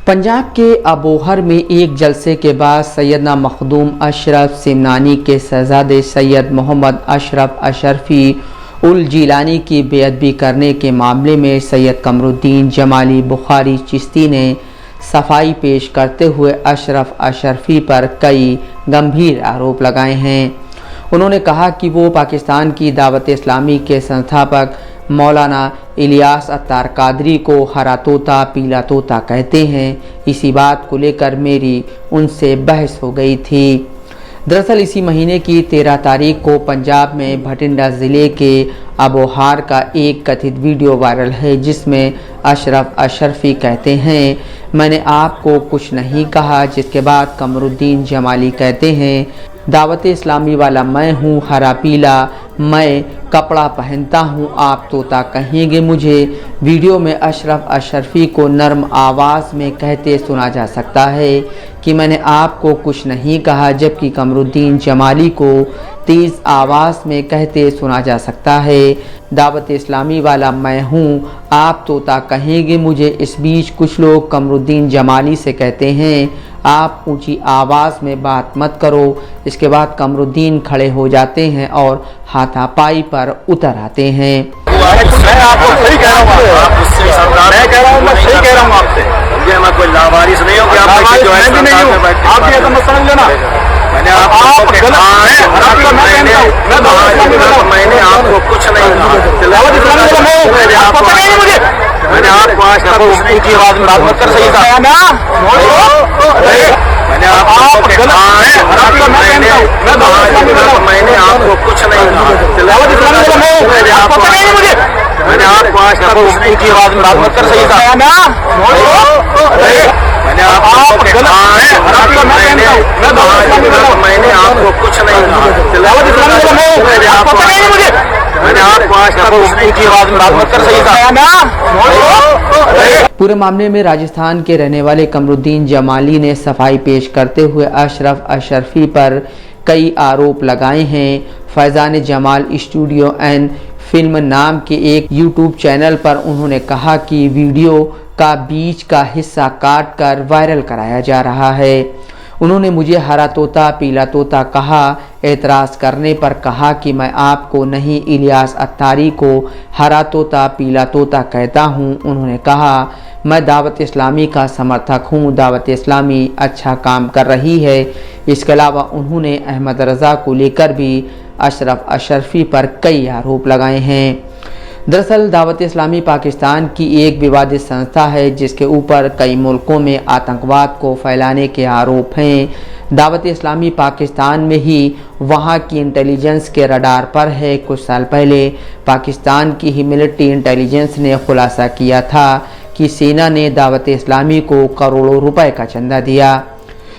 पंजाब के अबोहर में एक जलसे के बाद सैयदना मखदूम अशरफ सिमनानी के शहजादे सैयद मोहम्मद अशरफ अशरफी उल जीलानी की बेअदबी करने के मामले में सैयद कमरुद्दीन जमाली बुखारी चिश्ती ने सफाई पेश करते हुए अशरफ अशरफी पर कई गंभीर आरोप लगाए हैं। उन्होंने कहा कि वो पाकिस्तान की दावत इस्लामी के संस्थापक मौलाना इलियास अत्तार कादरी को हरा तोता पीला तोता कहते हैं। इसी बात को लेकर मेरी उनसे बहस हो गई थी। दरअसल इसी महीने की 13 तारीख को पंजाब में भटिंडा ज़िले के अबोहार का एक कथित वीडियो वायरल है, जिसमें अशरफ अशरफी कहते हैं, मैंने आपको कुछ नहीं कहा। जिसके बाद कमरुद्दीन जमाली कहते हैं, दावत इस्लामी वाला मैं हूँ, हरा पीला मैं कपड़ा पहनता हूँ, आप तोता कहेंगे मुझे। वीडियो में अशरफ अशरफी को नर्म आवाज़ में कहते सुना जा सकता है कि मैंने आपको कुछ नहीं कहा, जबकि कमरुद्दीन जमाली को तेज़ आवाज़ में कहते सुना जा सकता है, दावत इस्लामी वाला मैं हूँ, आप तोता कहेंगे मुझे। इस बीच कुछ लोग कमरुद्दीन जमाली से कहते हैं, आप ऊंची आवाज़ में बात मत करो। इसके बाद कमरुद्दीन खड़े हो जाते हैं और हाथापाई पर उतर आते हैं। मैं आपको सही कह रहा हूँ, मैं कह रहा हूँ, मैं सही कह रहा हूँ आपसे। ये मैं कोई लावारिस नहीं हूँ कि आप जो है मैं भी नहीं हूँ, आप ये समझ समझ लेना। मैंने आपको कुछ नहीं मैंने आपको आज तक ऊंची आवाज में बात मत कर सही था ना। मैंने आपको कुछ नहीं मैंने आपको आज तक ऊंची आवाज में बात मत कर सही था ना। मैंने आपको कुछ नहीं मैंने आपको आज तक ऊंची आवाज में बात मत कर सही था ना। पूरे मामले में राजस्थान के रहने वाले कमरुद्दीन जमाली ने सफाई पेश करते हुए अशरफ अशरफी पर कई आरोप लगाए हैं। Faizan Jamal studio and film नाम के एक यूट्यूब चैनल पर उन्होंने कहा कि वीडियो का बीच का हिस्सा काट कर वायरल कराया जा रहा है। उन्होंने मुझे हरा तोता पीला तोता कहा। एतराज़ करने पर कहा कि मैं आपको नहीं, इलियास अत्तारी को हरा तोता पीला तोता कहता हूँ। उन्होंने कहा, मैं दावत इस्लामी का समर्थक हूँ, दावत इस्लामी अच्छा काम कर रही है। इसके अलावा उन्होंने अहमद रज़ा को लेकर भी अशरफ अशरफी पर कई आरोप लगाए हैं। दरअसल दावत इस्लामी पाकिस्तान की एक विवादित संस्था है, जिसके ऊपर कई मुल्कों में आतंकवाद को फैलाने के आरोप हैं। दावत इस्लामी पाकिस्तान में ही वहां की इंटेलिजेंस के रडार पर है। कुछ साल पहले पाकिस्तान की ही मिलिट्री इंटेलिजेंस ने खुलासा किया था कि सेना ने दावत इस्लामी को करोड़ों रुपए का चंदा दिया।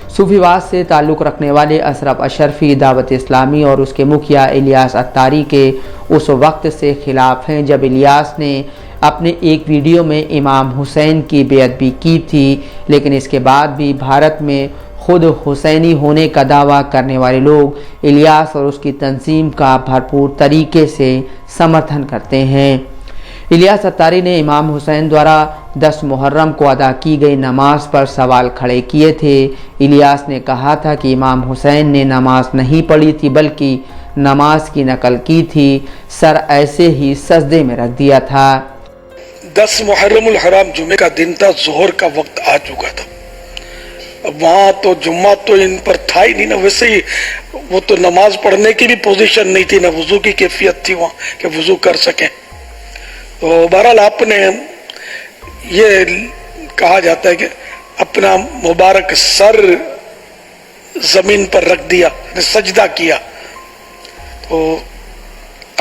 सूफीवाद से ताल्लुक़ रखने वाले अशरफ अशरफी दावत इस्लामी और उसके मुखिया इलियास अत्तारी के उस वक्त से खिलाफ हैं जब इलियास ने अपने एक वीडियो में इमाम हुसैन की बेअदबी की थी। लेकिन इसके बाद भी भारत में खुद हुसैनी होने का दावा करने वाले लोग इलियास और उसकी तंजीम का भरपूर तरीके से समर्थन करते हैं। इलियास अत्तारी ने इमाम हुसैन द्वारा 10 मुहर्रम को अदा की गई नमाज पर सवाल खड़े किए थे। इलियास ने कहा था कि इमाम हुसैन ने नमाज नहीं पढ़ी थी, बल्कि नमाज की नकल की थी, सर ऐसे ही सजदे में रख दिया था। 10 मुहर्रमुल हराम जुमे का दिन था, जोहर का वक्त आ चुका था। अब वहाँ तो जुम्मा तो इन पर था ही नहीं ना, वैसे ही वो तो नमाज पढ़ने की भी पोजीशन नहीं थी, ना वजू की कैफियत थी वहाँ कि वजू कर सकें। तो बहरहाल आपने ये कहा जाता है कि अपना मुबारक सर जमीन पर रख दिया, सजदा किया। तो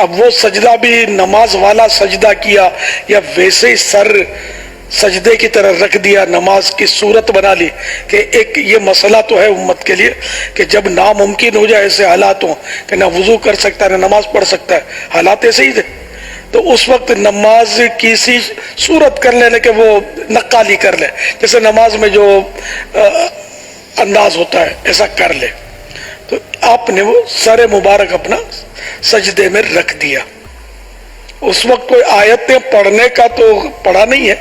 अब वो सजदा भी नमाज वाला सजदा किया या वैसे ही सर सजदे की तरह रख दिया, नमाज की सूरत बना ली। कि एक ये मसला तो है उम्मत के लिए कि जब नामुमकिन हो जाए ऐसे हालात हो कि ना वजू कर सकता है ना नमाज पढ़ सकता है, हालात ऐसे ही थे, तो उस वक्त नमाज की सी सूरत कर लेने के वो नक्काली कर ले, जैसे नमाज में जो अंदाज होता है ऐसा कर ले। तो आपने वो सर मुबारक अपना सजदे में रख दिया। उस वक्त कोई आयतें पढ़ने का तो पढ़ा नहीं है,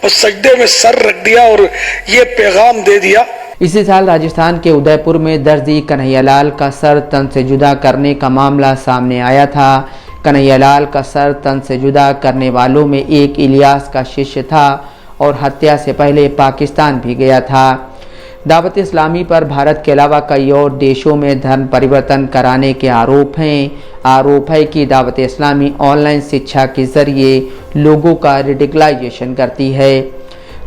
बस सजदे में सर रख दिया और ये पैगाम दे दिया। इसी साल राजस्थान के उदयपुर में दर्जी कन्हैयालाल का सर तन से जुदा करने का मामला सामने आया था। कन्हैयालाल का सर तन से जुदा करने वालों में एक इलियास का शिष्य था और हत्या से पहले पाकिस्तान भी गया था। दावत इस्लामी पर भारत के अलावा कई और देशों में धर्म परिवर्तन कराने के आरोप हैं। आरोप है कि दावत इस्लामी ऑनलाइन शिक्षा के जरिए लोगों का रेडिकलाइजेशन करती है।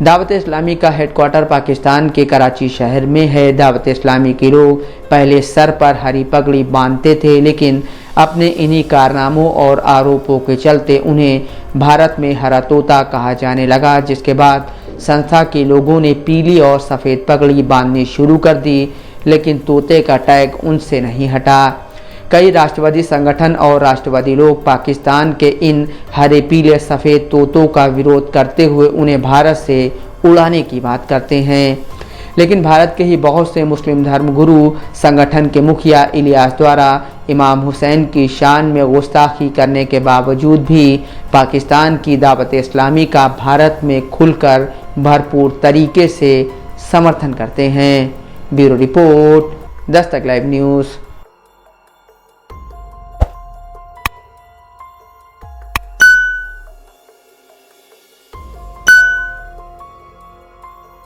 दावत इस्लामी का हेडक्वार्टर पाकिस्तान के कराची शहर में है। दावत इस्लामी के लोग पहले सर पर हरी पगड़ी बांधते थे, लेकिन अपने इन्हीं कारनामों और आरोपों के चलते उन्हें भारत में हरा तोता कहा जाने लगा, जिसके बाद संस्था के लोगों ने पीली और सफ़ेद पगड़ी बांधनी शुरू कर दी, लेकिन तोते का टैग उनसे नहीं हटा। कई राष्ट्रवादी संगठन और राष्ट्रवादी लोग पाकिस्तान के इन हरे पीले सफ़ेद तोतों का विरोध करते हुए उन्हें भारत से उड़ाने की बात करते हैं, लेकिन भारत के ही बहुत से मुस्लिम धर्मगुरु संगठन के मुखिया इलियास द्वारा इमाम हुसैन की शान में गुस्ताखी करने के बावजूद भी पाकिस्तान की दावत इस्लामी का भारत में खुलकर भरपूर तरीके से समर्थन करते हैं। Bureau report, Dastak live news.